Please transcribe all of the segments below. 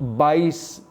22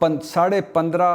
$15.5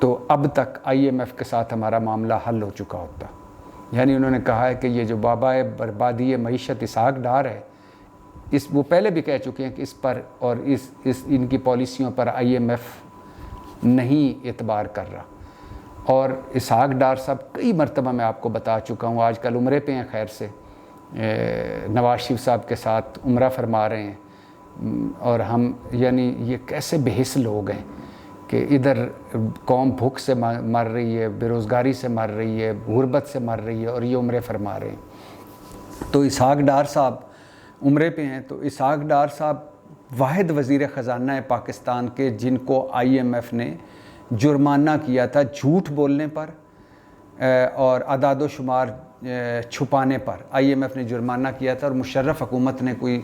تو اب تک IMF کے ساتھ ہمارا معاملہ حل ہو چکا ہوتا. یعنی انہوں نے کہا ہے کہ یہ جو بابا بربادی معیشت اسحاق ڈار ہے، وہ پہلے بھی کہہ چکے ہیں کہ اس پر اور ان کی پالیسیوں پر IMF نہیں اعتبار کر رہا. اور اسحاق ڈار صاحب کئی مرتبہ میں آپ کو بتا چکا ہوں، آج کل عمرے پہ ہیں خیر سے، نواز شریف صاحب کے ساتھ عمرہ فرما رہے ہیں، اور ہم یعنی یہ کیسے بےحس لوگ ہیں کہ ادھر قوم بھوک سے مر رہی ہے، بے روزگاری سے مر رہی ہے، غربت سے مر رہی ہے، اور یہ عمرے فرما رہے ہیں. تو اسحاق ڈار صاحب عمرے پہ ہیں. تو اسحاق ڈار صاحب واحد وزیر خزانہ پاکستان کے جن کو IMF نے جرمانہ کیا تھا جھوٹ بولنے پر اور اعداد و شمار چھپانے پر. IMF نے جرمانہ کیا تھا، اور مشرف حکومت نے کوئی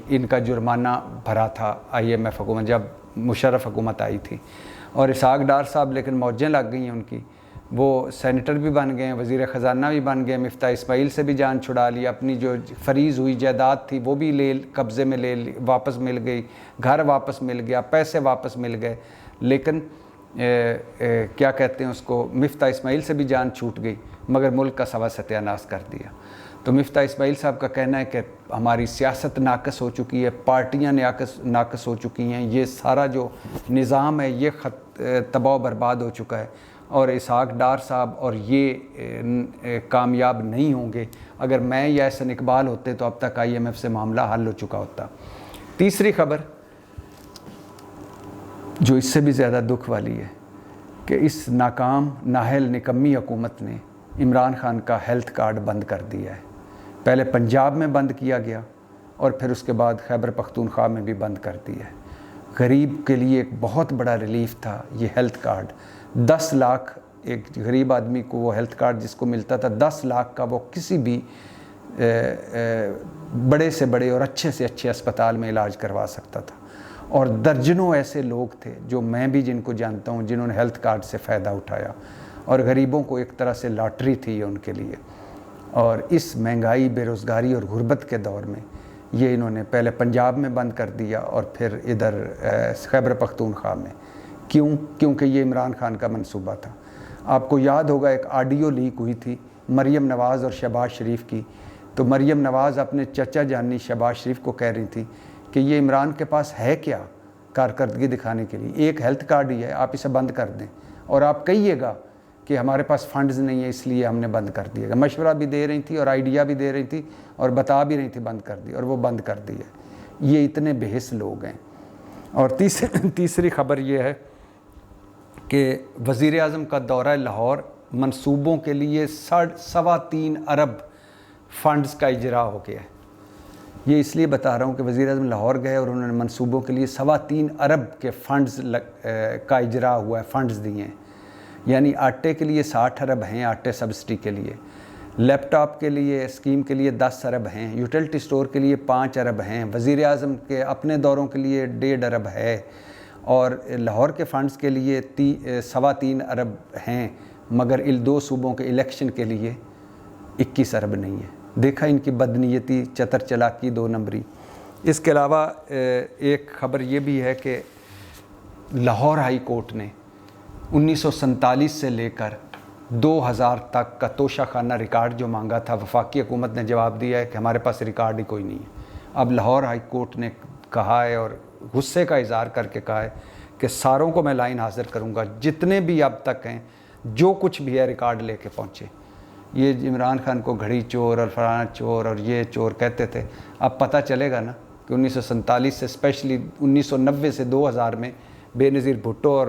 ان کا جرمانہ بھرا تھا. IMF حکومت جب مشرف حکومت آئی تھی، اور اسحاق ڈار صاحب لیکن موجیں لگ گئی ہیں ان کی، وہ سینیٹر بھی بن گئے ہیں، وزیر خزانہ بھی بن گئے، مفتاح اسماعیل سے بھی جان چھڑا لی، اپنی جو فریز ہوئی جائیداد تھی وہ بھی قبضے میں واپس مل گئی، گھر واپس مل گیا، پیسے واپس مل گئے. لیکن کیا کہتے ہیں اس کو، مفتاح اسماعیل سے بھی جان چھوٹ گئی، مگر ملک کا سوا ستیاناش کر دیا. تو مفتاح اسماعیل صاحب کا کہنا ہے کہ ہماری سیاست ناقص ہو چکی ہے، پارٹیاں ناقص ہو چکی ہیں، یہ سارا جو نظام ہے یہ تباہ و برباد ہو چکا ہے، اور اسحاق ڈار صاحب اور یہ کامیاب نہیں ہوں گے. اگر میں یا احسن اقبال ہوتے تو اب تک IMF سے معاملہ حل ہو چکا ہوتا. تیسری خبر جو اس سے بھی زیادہ دکھ والی ہے کہ اس ناکام نااہل نکمی حکومت نے عمران خان کا ہیلتھ کارڈ بند کر دیا ہے. پہلے پنجاب میں بند کیا گیا، اور پھر اس کے بعد خیبر پختونخوا میں بھی بند کر دیا ہے. غریب کے لیے ایک بہت بڑا ریلیف تھا یہ ہیلتھ کارڈ. 10 لاکھ ایک غریب آدمی کو وہ ہیلتھ کارڈ جس کو ملتا تھا، 10 لاکھ کا وہ کسی بھی بڑے سے بڑے اور اچھے سے اچھے اسپتال میں علاج کروا سکتا تھا. اور درجنوں ایسے لوگ تھے جو میں بھی جن کو جانتا ہوں جنہوں نے ہیلتھ کارڈ سے فائدہ اٹھایا، اور غریبوں کو ایک طرح سے لاٹری تھی ان کے لیے. اور اس مہنگائی، بے روزگاری اور غربت کے دور میں یہ انہوں نے پہلے پنجاب میں بند کر دیا اور پھر ادھر خیبر پختونخوا میں. کیونکہ یہ عمران خان کا منصوبہ تھا. آپ کو یاد ہوگا ایک آڈیو لیک ہوئی تھی مریم نواز اور شہباز شریف کی. تو مریم نواز اپنے چچا جانی شہباز شریف کو کہہ رہی تھی کہ یہ عمران کے پاس ہے کیا کارکردگی دکھانے کے لیے، ایک ہیلتھ کارڈ ہی ہے، آپ اسے بند کر دیں، اور آپ کہیے گا کہ ہمارے پاس فنڈز نہیں ہیں اس لیے ہم نے بند کر دیا. مشورہ بھی دے رہی تھی اور آئیڈیا بھی دے رہی تھی اور بتا بھی رہی تھی بند کر دی، اور وہ بند کر دی ہے. یہ اتنے بےحس لوگ ہیں. اور تیسری خبر یہ ہے کہ وزیر اعظم کا دورہ لاہور منصوبوں کے لیے 3.25 ارب فنڈز کا اجرا ہو گیا ہے. یہ اس لیے بتا رہا ہوں کہ وزیر اعظم لاہور گئے اور انہوں نے منصوبوں کے لیے 3.25 ارب کے فنڈز کا اجرا ہوا ہے، فنڈز دیے ہیں. یعنی آٹے کے لیے 60 ارب ہیں، آٹے سبسڈی کے لیے، لیپ ٹاپ کے لیے اسکیم کے لیے 10 ارب ہیں، یوٹیلٹی سٹور کے لیے 5 ارب ہیں، وزیر اعظم کے اپنے دوروں کے لیے 1.5 ارب ہے، اور لاہور کے فنڈز کے لیے 3.25 ارب ہیں، مگر ان 2 صوبوں کے الیکشن کے لیے 21 ارب نہیں ہے. دیکھا ان کی بدنیتی، چتر چلاکی، 2 نمبری. اس کے علاوہ ایک خبر یہ بھی ہے کہ لاہور ہائی کورٹ نے 1947 سے لے کر 2000 تک کا توشہ خانہ ریکارڈ جو مانگا تھا، وفاقی حکومت نے جواب دیا ہے کہ ہمارے پاس ریکارڈ ہی کوئی نہیں ہے. اب لاہور ہائی کورٹ نے کہا ہے اور غصے کا اظہار کر کے کہا ہے کہ ساروں کو میں لائن حاضر کروں گا، جتنے بھی اب تک ہیں، جو کچھ بھی ہے ریکارڈ لے کے پہنچے. یہ عمران خان کو گھڑی چور اور فلانا چور اور یہ چور کہتے تھے. اب پتہ چلے گا نا کہ 1947 سے اسپیشلی 1990 سے 2000 میں بے نظیر بھٹو اور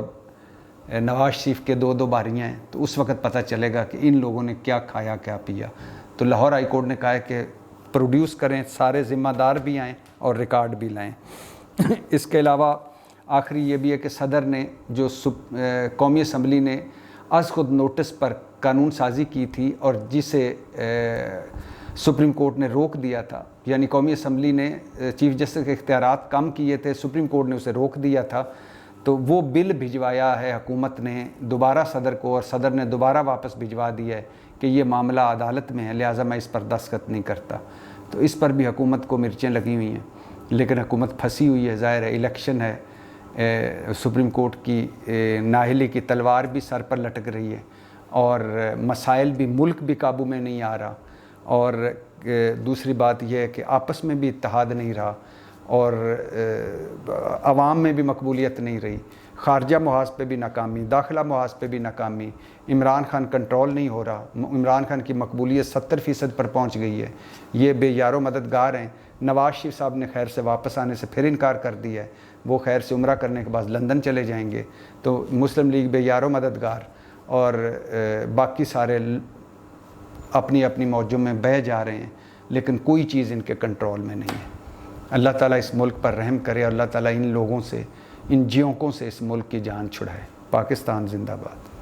نواز شریف کے 2 باریاں ہیں، تو اس وقت پتہ چلے گا کہ ان لوگوں نے کیا کھایا کیا پیا. تو لاہور ہائی کورٹ نے کہا ہے کہ پروڈیوس کریں، سارے ذمہ دار بھی آئیں اور ریکارڈ بھی لائیں. اس کے علاوہ آخری یہ بھی ہے کہ صدر نے جو قومی اسمبلی نے از خود نوٹس پر قانون سازی کی تھی اور جسے سپریم کورٹ نے روک دیا تھا، یعنی قومی اسمبلی نے چیف جسٹس کے اختیارات کم کیے تھے، سپریم کورٹ نے اسے روک دیا تھا، تو وہ بل بھجوایا ہے حکومت نے دوبارہ صدر کو، اور صدر نے دوبارہ واپس بھجوا دیا ہے کہ یہ معاملہ عدالت میں ہے، لہٰذا میں اس پر دستخط نہیں کرتا. تو اس پر بھی حکومت کو مرچیں لگی ہوئی ہیں، لیکن حکومت پھنسی ہوئی ہے. ظاہر ہے الیکشن ہے، سپریم کورٹ کی نااہلی کی تلوار بھی سر پر لٹک رہی ہے، اور مسائل بھی، ملک بھی قابو میں نہیں آ رہا، اور دوسری بات یہ ہے کہ آپس میں بھی اتحاد نہیں رہا، اور عوام میں بھی مقبولیت نہیں رہی، خارجہ محاذ پہ بھی ناکامی، داخلہ محاذ پہ بھی ناکامی، عمران خان کنٹرول نہیں ہو رہا، عمران خان کی مقبولیت 70% پر پہنچ گئی ہے، یہ بے یار و مددگار ہیں۔ نواز شریف صاحب نے خیر سے واپس آنے سے پھر انکار کر دیا ہے، وہ خیر سے عمرہ کرنے کے بعد لندن چلے جائیں گے، تو مسلم لیگ بے یار و مددگار، اور باقی سارے اپنی اپنی موجوں میں بہہ جا رہے ہیں، لیکن کوئی چیز ان کے کنٹرول میں نہیں ہے۔ اللہ تعالیٰ اس ملک پر رحم کرے، اللہ تعالیٰ ان لوگوں سے، ان جیونکوں سے اس ملک کی جان چھڑائے۔ پاکستان زندہ باد۔